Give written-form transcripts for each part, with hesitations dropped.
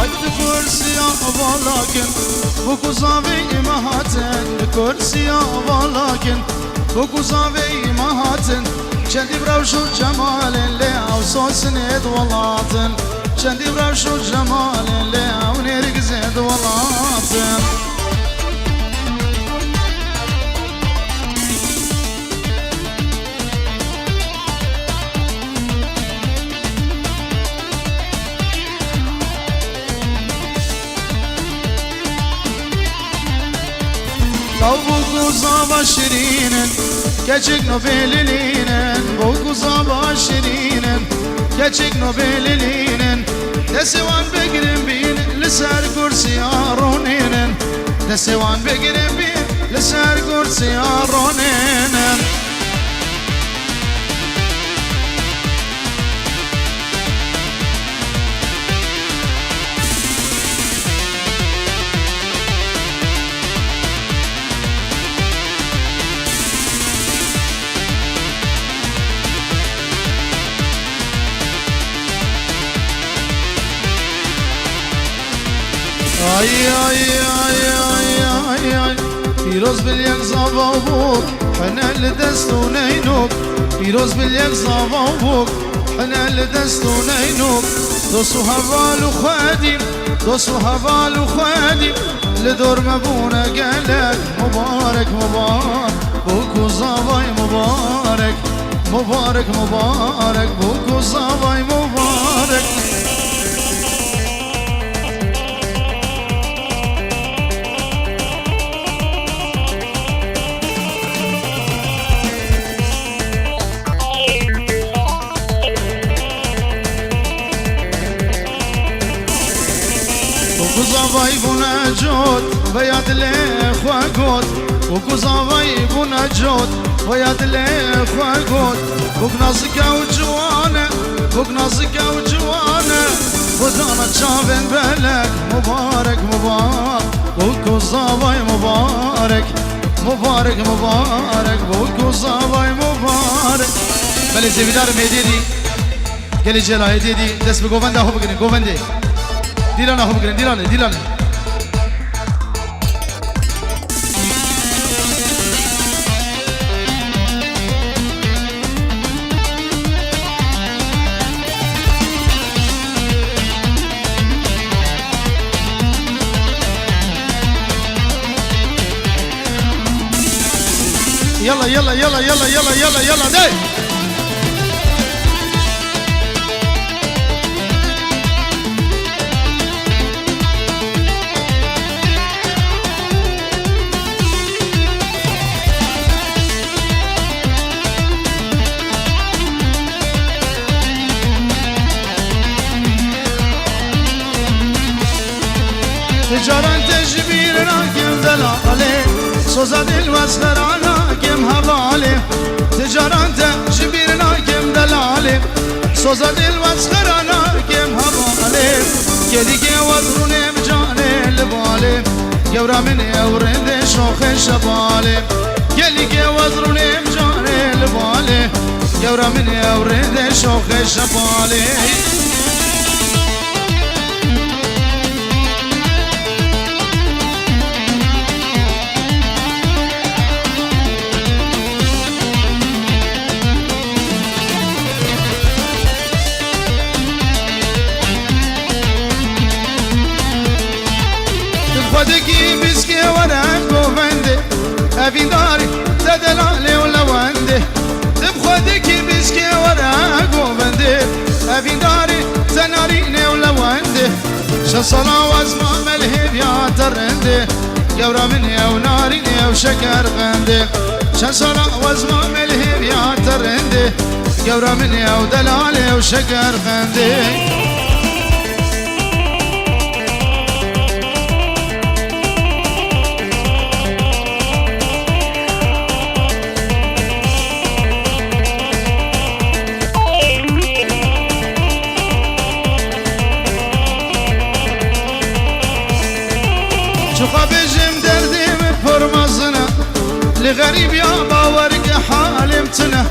كرسي ولكن بوكو زاوي مهاتن كرسي ولكن بوكو زاوي مهاتن شندي بروشو جمال اللي او صوصنيد ولاتن شندي بروشو جمال اللي او نرقزيد ولاتن بوكو زابا شيرينن كچك نوبلينن بوكو زابا شيرينن كچك نوبلينن دسوان بگرم بين لسر كرسي رونينن دسوان بگرم بين لسر كرسي رونينن ay ay ay ay ay ay پیروز باليك زابا وبوك حنا لدستو نينوك پیروز باليك زابا وبوك حنا لدستو نينوك دوسو هوال وخادم دوسو هوال وخادم لدور مبونا قالك مبارك مبارك بوكو زاباي مبارك مبارك مبارك بوكو زاباي مبارك وكوزافاي بونا جود وياد الاخوة قود وكوزافاي بونا جود وياد الاخوة قود وكنازكا وجوانا وكنازكا وجوانا ودانا تشافن بالك مبارك مبارك وكوزافاي مبارك مبارك مبارك وكوزافاي مبارك بله زيدار ميديدي گلی جلای دیدی دست به گوونده هو بگیرین گوونده دیلانه هو بگیرین دیلانه يلا يلا يلا يلا يلا يلا يلا داي تجاران تجبيرنا كم دلالي صوزاد الوسخرانا كم هوالي تجاران تجبيرنا كم دلالي صوزاد الوسخرانا كم هوالي كديك وزروني بجاني لبالي يورا من يورد شوخ شبالي كديك وزروني بجاني لبالي يورا من يورد شوخ شبالي خودكي بسكي ورق وفندي أبي داري تدلالي ولوندي بخودكي بسكي ورق وفندي أبي داري تناريني ولوندي شصلا وزما ملهب يا ترندي يورا مني وناريني وشكر غندي شصلا وزما ملهب يا ترندي يورا مني ودلالي وشكر غندي شوخا بجم دردي من فرمزنا لغريب يا باورك حالمتنا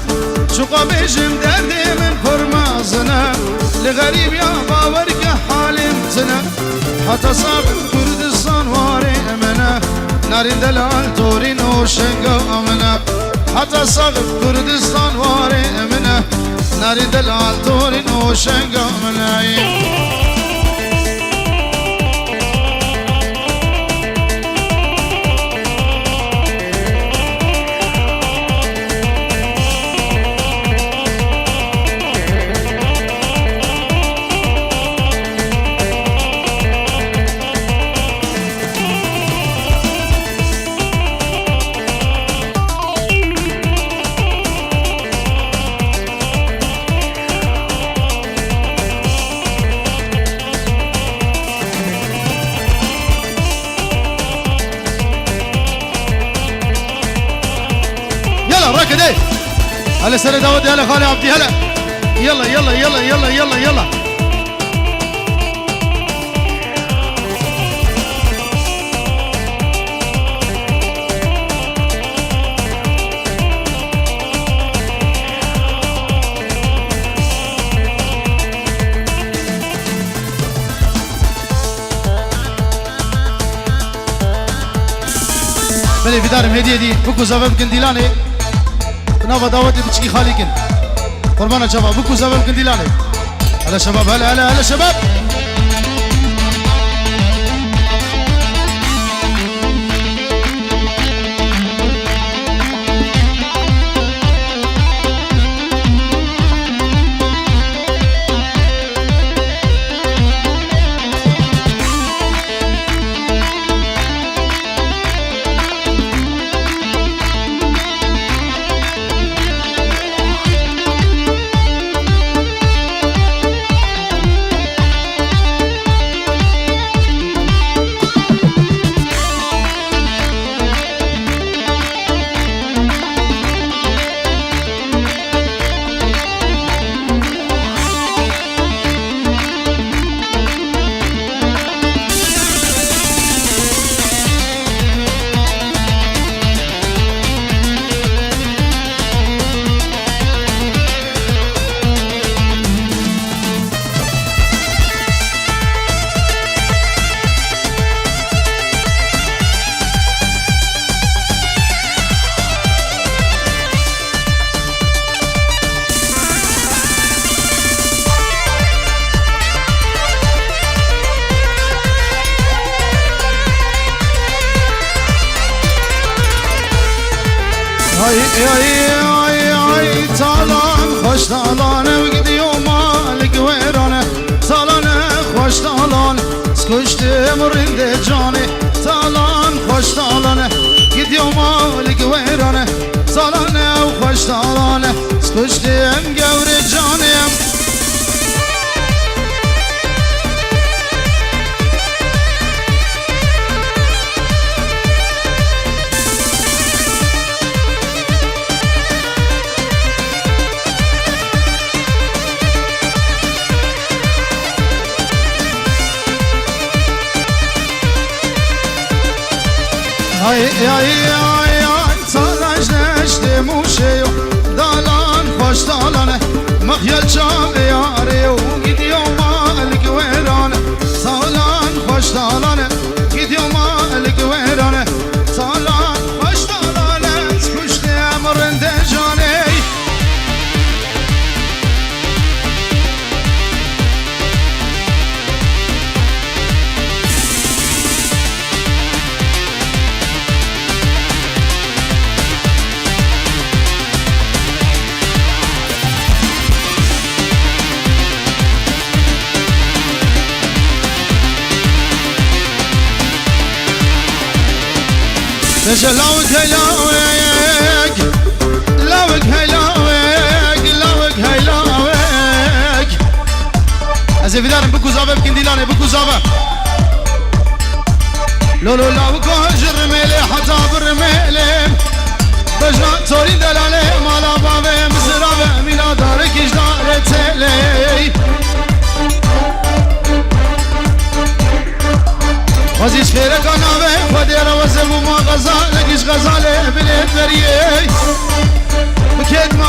شوخا بجم دردي من فرمزنا لغريب يا باورك حالمتنا حتى صاب كردستان واري امنا ناري دلال تورين وشنقا امنا حتى صاب كردستان واري امنا ناري دلال تورين وشنقا امنا راكد ايه هلا سنة داود هلا خالي عبدي هلا يلا يلا يلا يلا يلا يلا بلي في دارم هدية دي بكو زباب كنديلاني نافا دعوتي بتشكي خاليكن قربانا شباب بكو زباب كنديلاني هلا شباب هلا هلا هلا شباب اي طالان خوش طالان وقد يوما القويرانه طالان خوش طالان سكشت مرند جاني طالان خوش طالان قد يوما القويرانه طالان وخوش طالان سكشت مقور جاني ay salaş neşte muşeyo dalan hoş dalane mahyal çam yare gidiyor malik verane salan hoş dalane gidiyor malik verane salan hoş dalane kuşte emrinde cane Neşe lavuk hey lavuk lavuk hey lavuk lavuk hey lavuk Eze vidarım bu kuzaba bkindilane bu kuzaba Lolo lavuk jirmele hatta birmele Bejna tori delale mala bave mizrabe miladare kijdare teley Aziz fere kanave Fadera ve sevuma gazale Giz gazale bilet veriye Buketma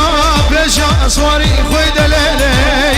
peşa asvari Khoy deleley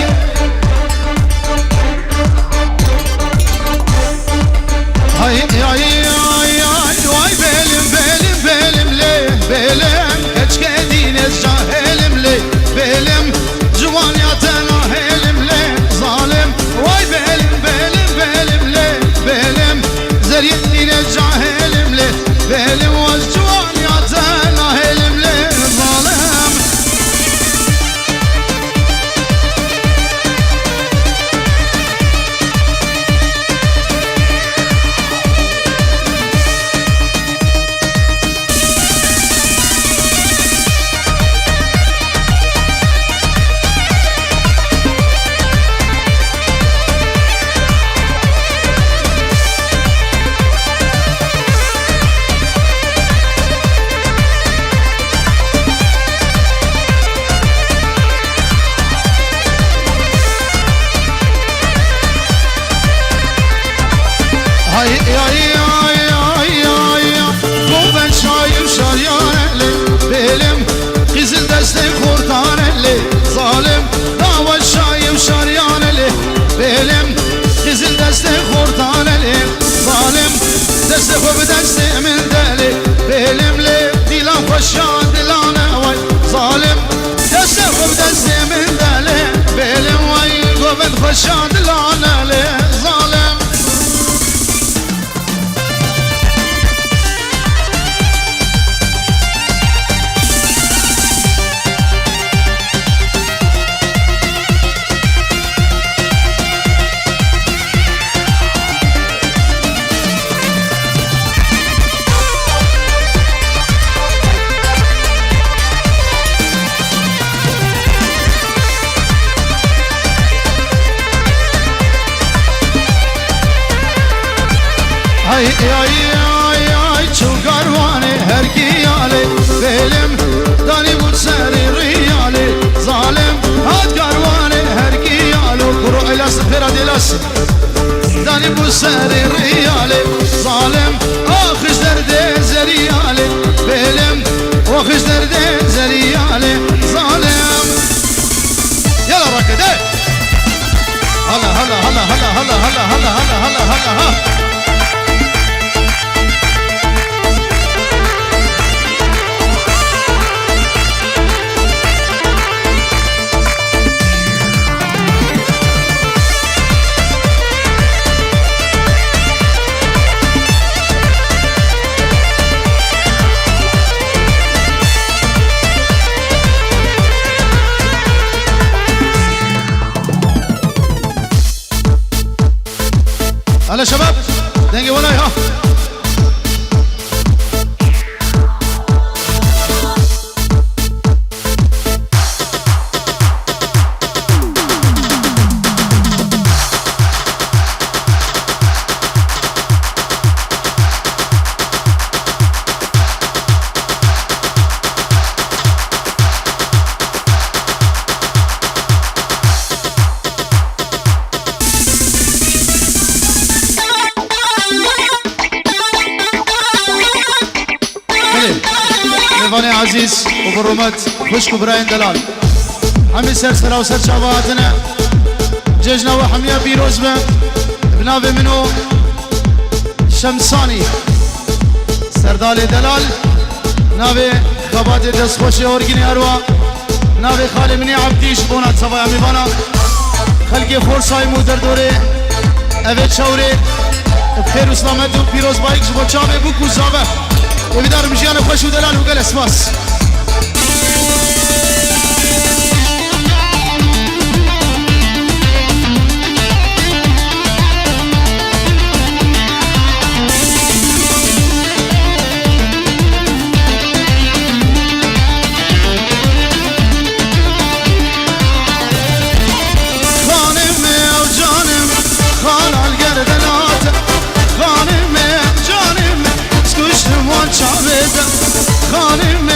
Ay ay ay ay çok karvane her giyale belim dani bu seri riyale zalim had karvane her giyale kuru elas ferad elas dani bu seri riyale zalim akhş derde zeriyale belim akhş derde zeriyale zalim yala rakede hala hala hala hala hala hala hala hala hala hala هلا شباب دنقي وراي ها ميواني عزيز وبالرمت خشك براين دلال همي سرسلا وسر شاباتنا جيجنا وحمية بيروز به بنافي منو شمساني سردال دلال نافي خبات دسخوشي اورگيني اروا نافي خالي مني عبديش بونات صفايا ميوانا خلقي خورساي مودر دوري اوه شاوري بخير وسلامت و بيروز بايك جبو چاوه بو كوزاوه وبدار مجيان خوش ودلال وقال اسماس خانم او جانم خان الگردنات خانم جانم سكشتم وان شعبت خانم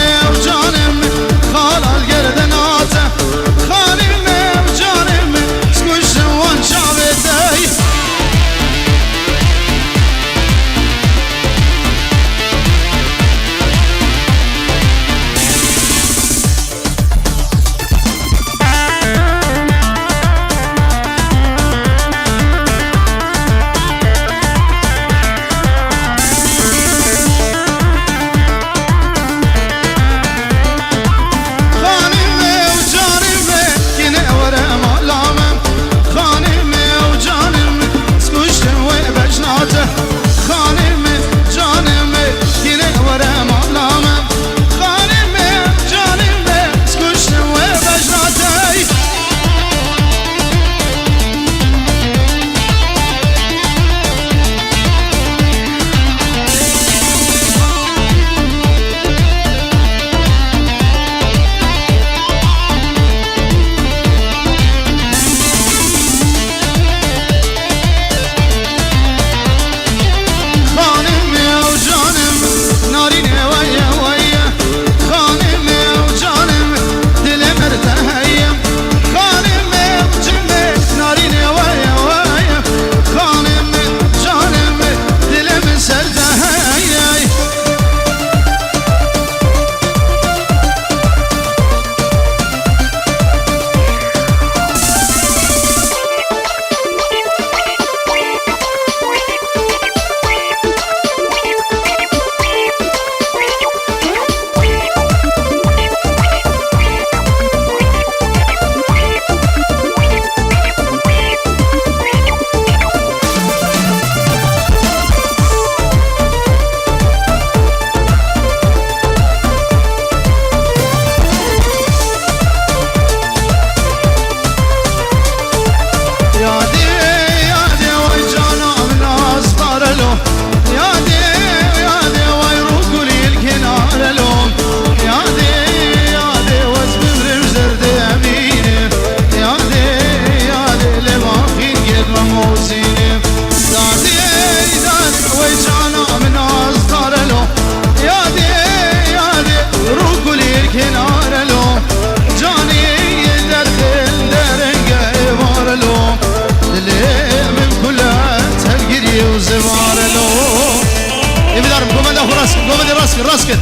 راسك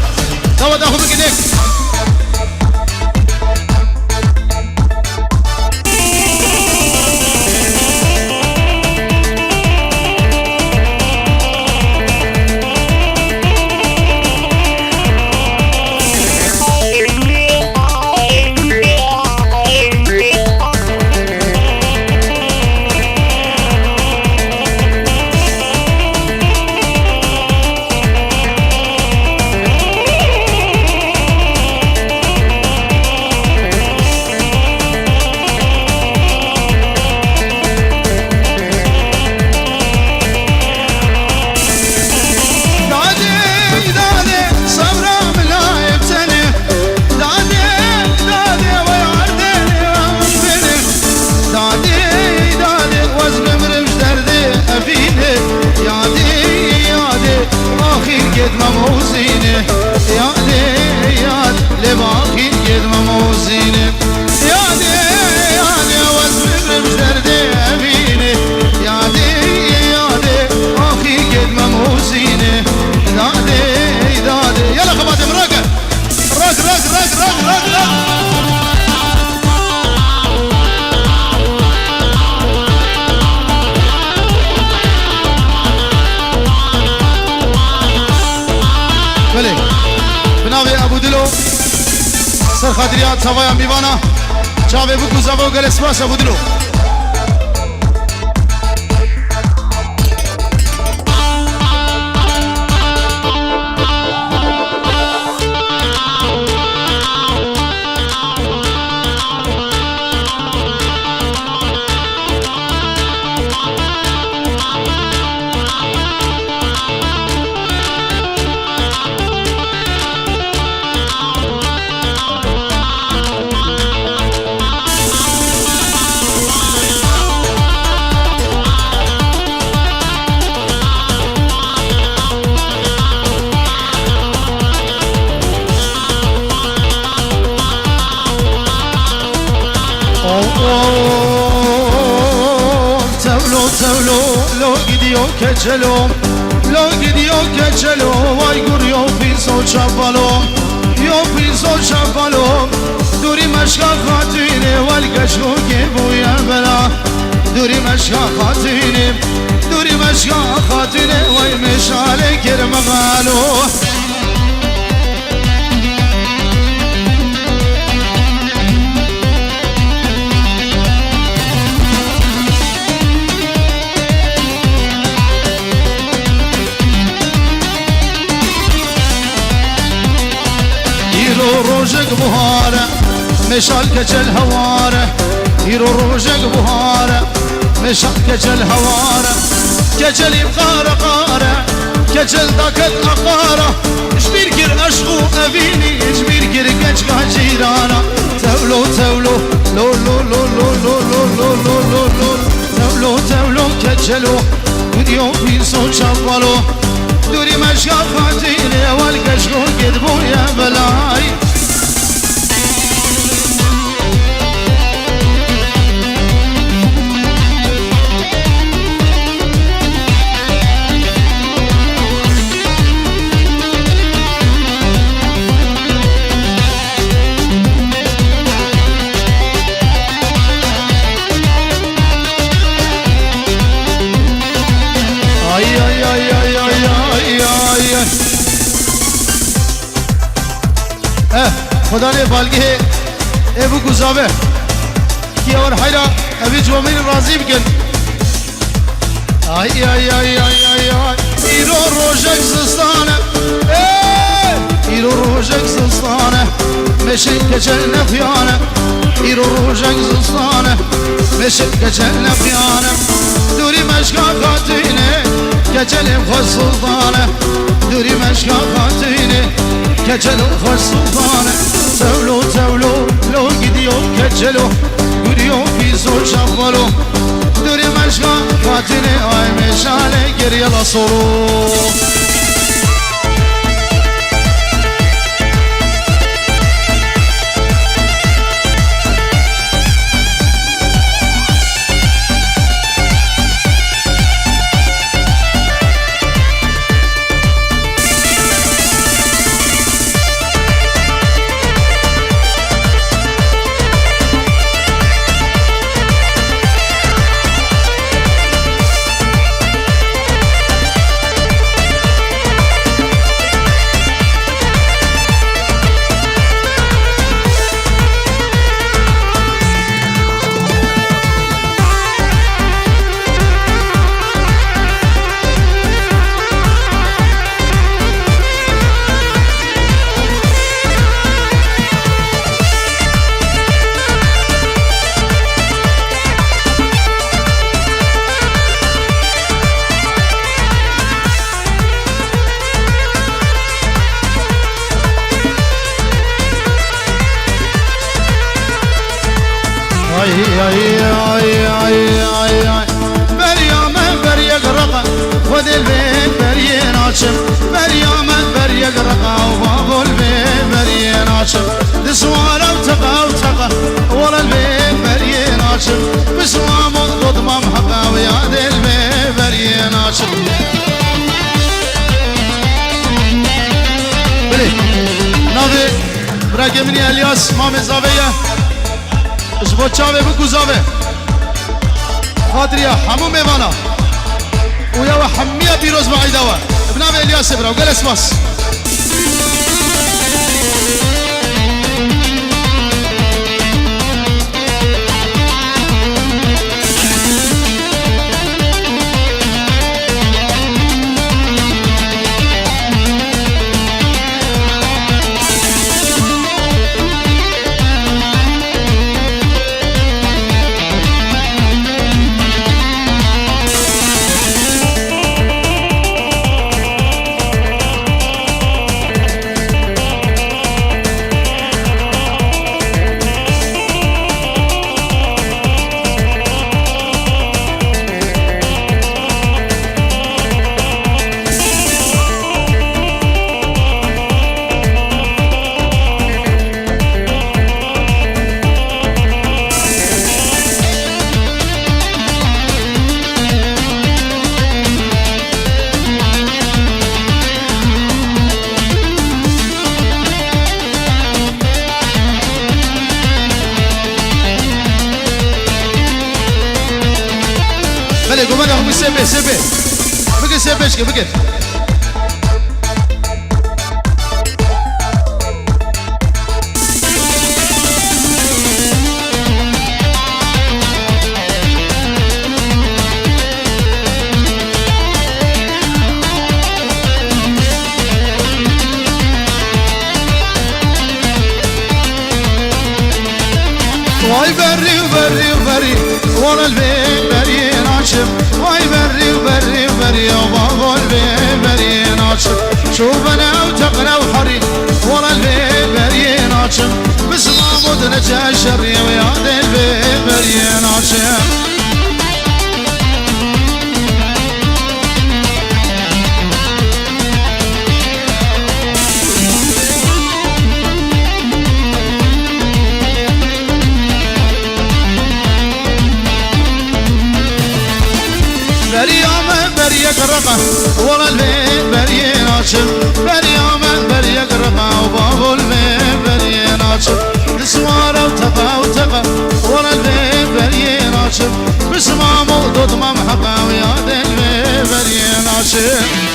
توا تاخذ بك ايديك سر خاطریات سوایان بیوانا چاوه بکو زاو گل اسپاس بودلو Keçelo, lo gidiyor keçelo, vay guriyor pinso çapalo, yo pinso çapalo, duri meşka hatine, val geço ki bu ya bela, duri meşka hatine, duri meşka hatine, vay meşale kerme galo. روجك بهارة مشال كجل هوارة يرو روجك بهارة مشال كجل هوارة كجل يبقارة قارة كجل داكت أقارة جبير كر أشغو أبيني جبير كر كجكا جيرانا تولو تولو لو لو لو لو لو لو لو لو لو تولو تولو كجلو وديو بيسو شابالو دوري مشكا خاتيني والكشكو كدبو يا بلاي خدا نے بالگی ہے ابو گزاوے کی اور حیرہ ابھی جو میری راضی بکن آئی آئی آئی آئی آئی آئی ایرو روشک زستانه ایرو روشک زستانه مشی کچل نفیانه ایرو روشک زستانه مشی کچل نفیانه دوری مشکا خاتینه کچل خوش سلطانه دوری مشکا خاتینه کچل خوش سلطانه تولو تولو لو gidiyor keçelo Gürüyor piso şapalo Duri meşka fatine ay meşale geriye la solu بريامة بريق رقا ودي البيت بريين عاشم بريامة بريق رقا وبابو البيت بريين عاشم دسوالة وتقا وتقا ورا البيت بريين عاشم بسوام ضد ممحقا ويا دي البيت بريين عاشم بلي نافي براكي مني الياس مامي زاوية اشبو تشاوي بكو زاوي خاطريا حمو ميوانا ويا وحمية بيروز بعيدوا ابنابي الياس برا وقال اسماس سيبي سيبي بقي سيبي اشكي بقي واي بري وبري وبري ورا البيت بري ناشم واي بري وبري وبري وبابو البيت بري ناشم شوف انا وتقنا وحري ورا البيت بري ناشم بس ما مدنا الشري ويا البيت بري ناشم بريق رقا ورا البيت بري ناشم بريامة بريق رقا وبابو البيت بري ناشم نسوارة وتقا وتقا ورا البيت بري ناشم بسمام وضد ممحقا ويا البيت بري ناشم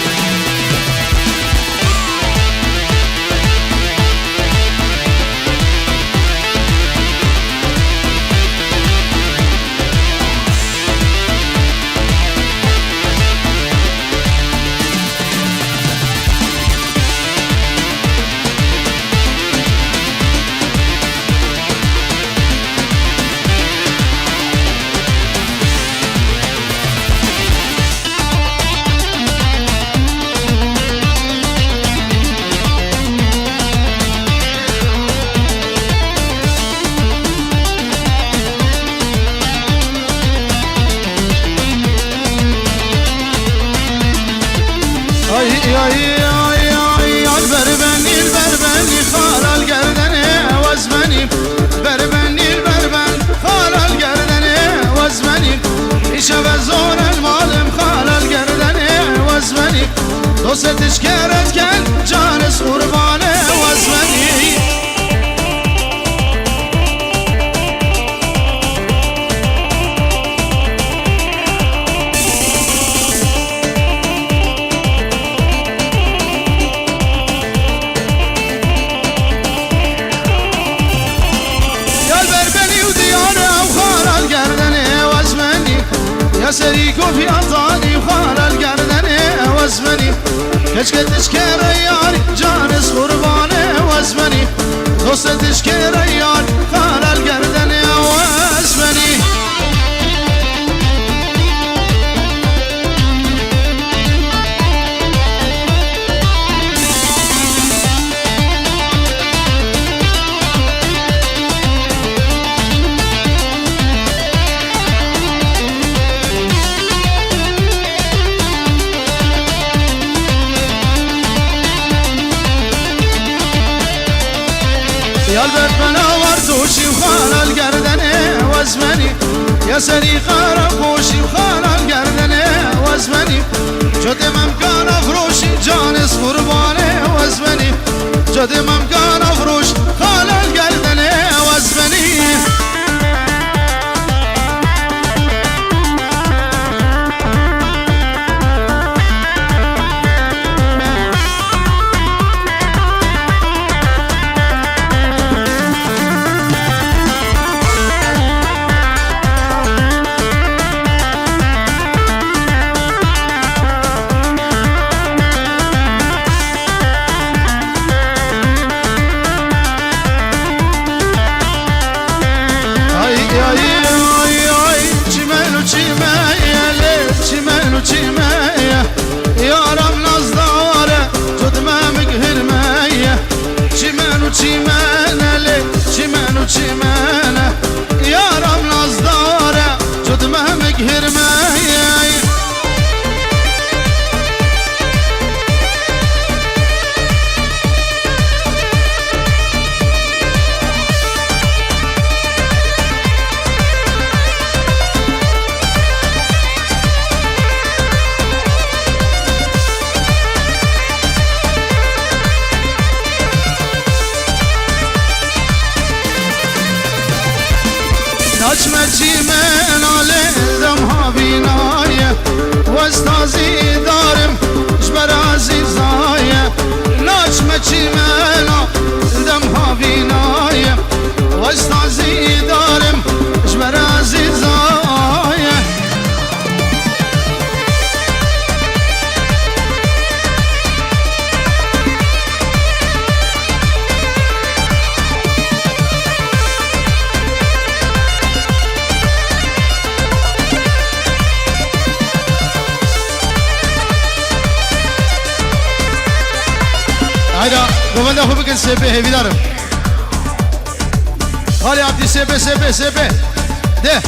البربني خال القردني وزمني بربني البربن خال القردني وزمني يشبه زور المعلم خال القردني وزمني دوستش كرت كان جانس قرباني وزمني سريكو في أرضاني وخال القردني وزمني كشكتش كرياني جانس قرباني وزمني دوستش كرياني خال القردني وزمني لسري خارا خوشي وخارا القردنة وزمني جد ممكن افروشي جانس قربانه وزمني جد ممكن افروش خالا القردنة وزمني چمنه یارم نازداره جد مهمک هرمه نجمتي من على دمها بناية واستازي دارم جبرازي زاية نجمتي من دمها بناية واستازي دارم جبرازي زاية هيدا قبل أخو بكن سبه هي بدارم هالي عبدي سبه سبه سبه ده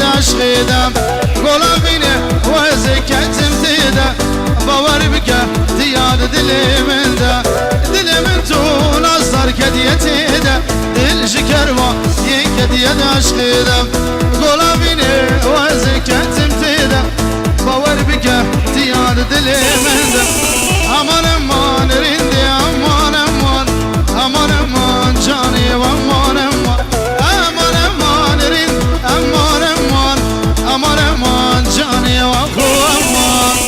عشقیدم گلا بینه و زکتم تیده باور بکه دیاد دل من ده دل من تو نازدار کدیه تیده دل شکر و یک کدیه عشقیدم گلا بینه و زکتم تیده باور بکه دیاد دل من ده aman aman rindi aman aman aman aman cani aman aman aman aman rind aman aman aman aman cani aman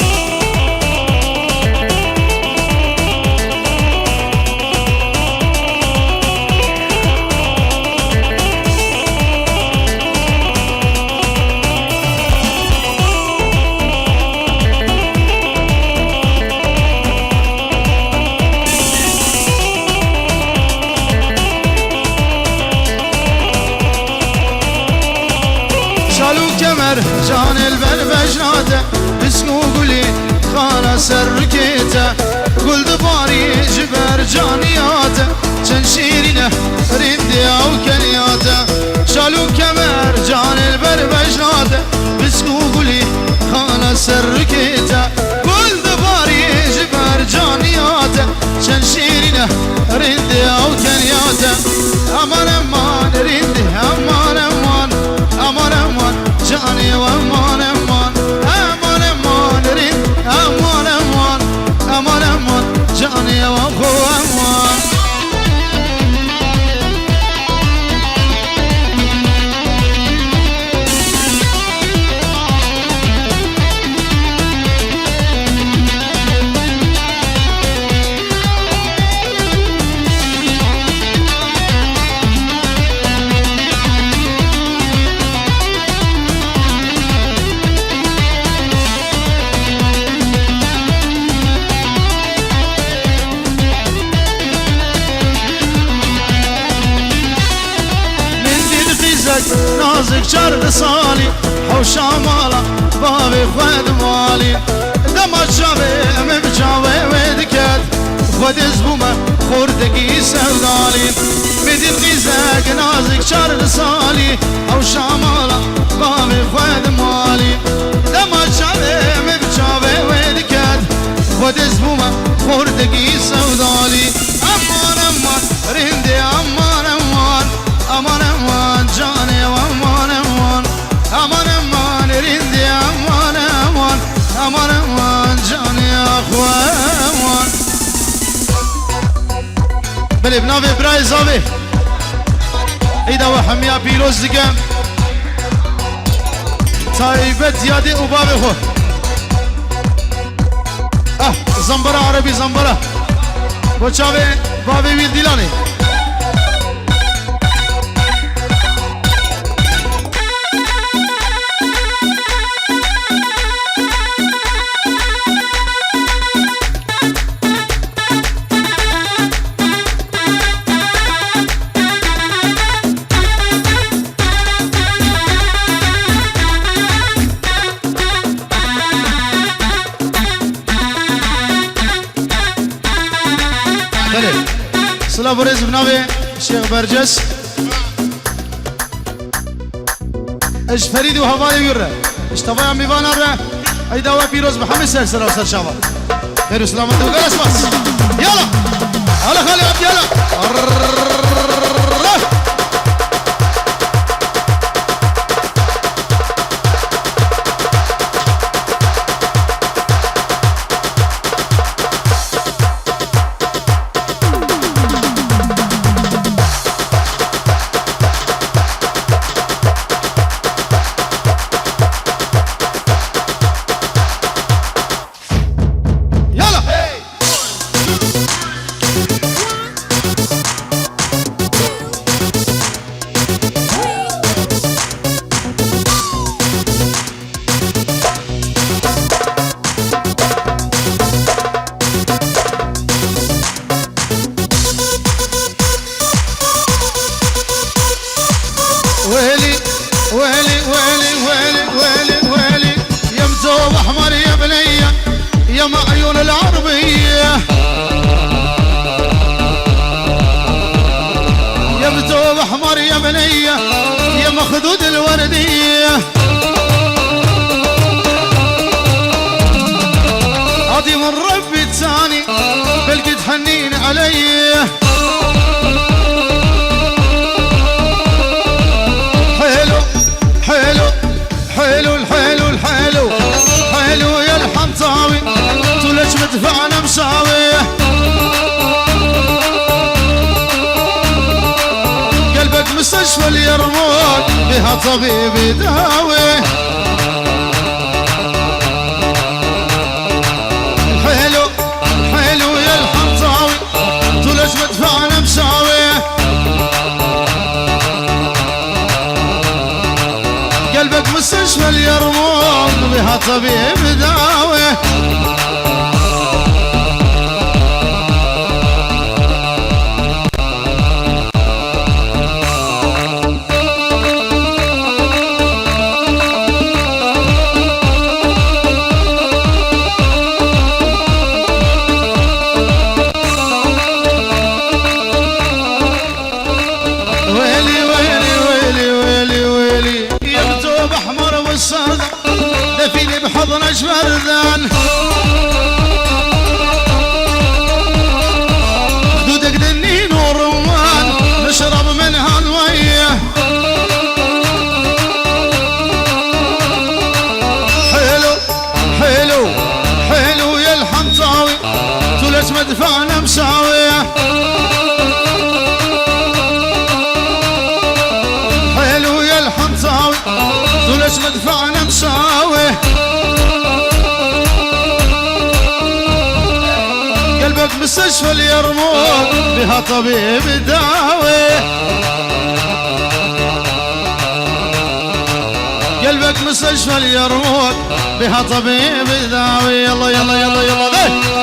جان البر بجناده بسكو قولي خانا سركيته قل دباري جبر جانياته شنشيرينه رندي او كنياته شالو كمر جان البر بجناده بسكو قولي خانا سركيته قل دباري جبر جانياته شنشيرينه رندي او كنياته امان امان رندي امان امان aman aman cani aman aman aman aman rin aman aman aman aman cani aman نازك شر صالي حوشا مالا بابي خود مالي دما جابي مبجاوي ودكت خود زبوما خوردقي سودالي بدي غيزك نازك شر صالي حوشا مالا بابي خود مالي دما جابي مبجاوي ودكت خود زبوما خوردقي سودالي امان امان رندي امان امان aman aman cani aman aman aman aman rindi aman aman aman aman cani aman بله بناوی برای زاوی ایدا و همیا پیروز دیگم تایبت یادی او بابی خود زنبرا عربی زنبرا بچاوی بابی ویل دیلانی صلاة بريز بناوي الشيخ برجس اش فريد وهوالي يورا اش طبعا ميفانا را اي دواء بيروز محمد سلسلة وصل شابا خير سلامة وقال اسماس يلا هلا خالي عبد يلا اليرموك بها طبيب يداوي حلو حلو يا الحنطاوي طولش مدفعنا مساوي قلبك مستشفى اليرموك بها طبيب يداوي دفيني بحضنك بردان خدودك دنين ورمان نشرب منها المية حلو حلو حلو يا الحنطاوي طولش مدفعنا مساوية حلو يا الحنطاوي طولش مدفعنا مساوي قلبك مستشفى اليرموك بها طبيب يداوي قلبك مستشفى اليرموك بها طبيب يداوي يلا يلا يلا يلا ده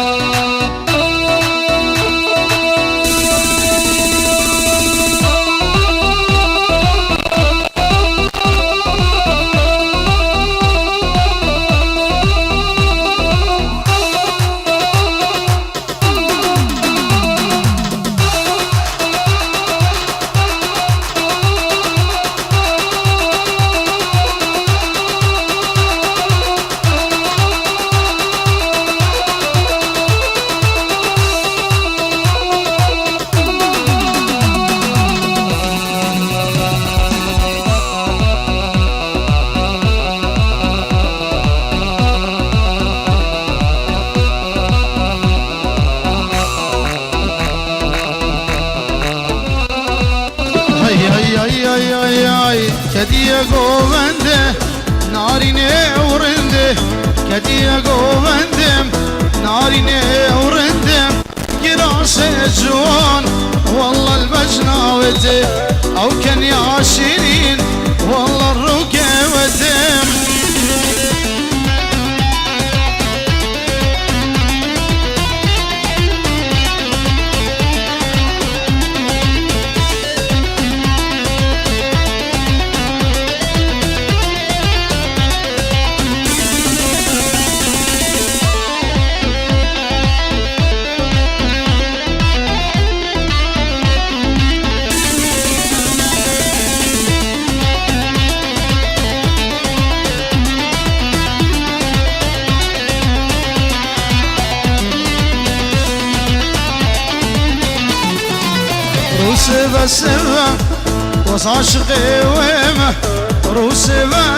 كدي قوبنده ناري ورنده كدي قوبنده ناري ورنده قراص جوان والله البجناوته او كان يا شيرين والله الركبته سبا وز عاشقي وما روس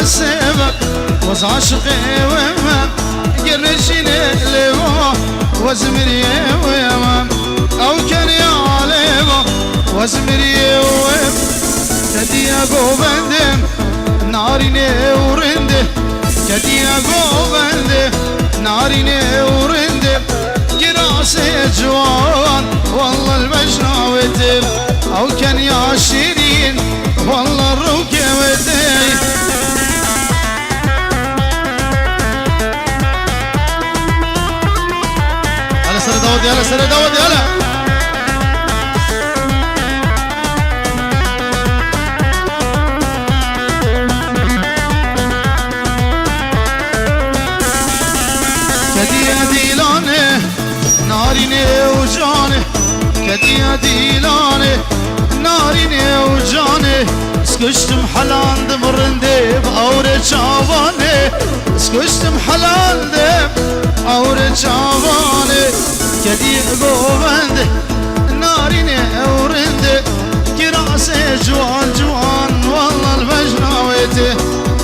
سبا وز عاشقي وما قرشيني لبا وزمري وما او كان يا عليبا وزمري وما كدي قوبنده ناري ورنده كدي قوبنده ناري ورنده قراسي جوان والله المجناوتي او كان يا شيرين والله الركبتي على سنة داود يلا سنة داود يلا كدي ديلاني ناري وجاني كدي ديلاني ناري وجاني سكشت محلان دمرندي بأوري شاباني سكشت محلان دم أوري شاباني كدي قوبندي ناري ورندي كراسي جوان جوان والله البجناويتي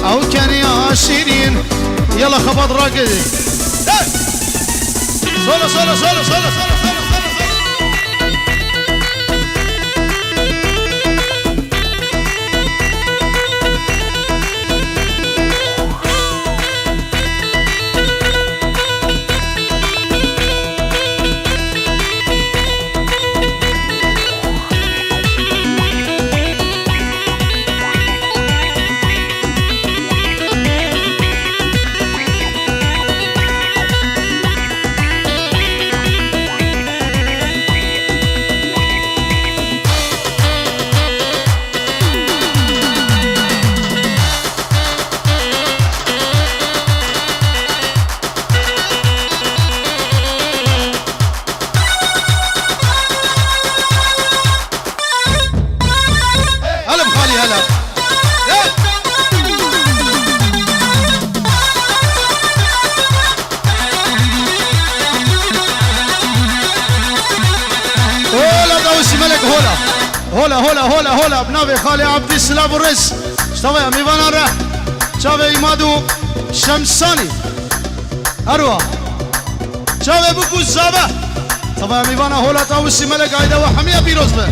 او كان يا شيرين يلا خبط راقدي سولو سولو سولو سولو سولو هولا بنابي خالي عبدي سلاب الرس اشتوى ميوانا را شاوه ایمادو شمسانی اروا شاوه بکو زابه شاوه ميوانا هولا تاوسي ملك عيدا وحمية بيروز به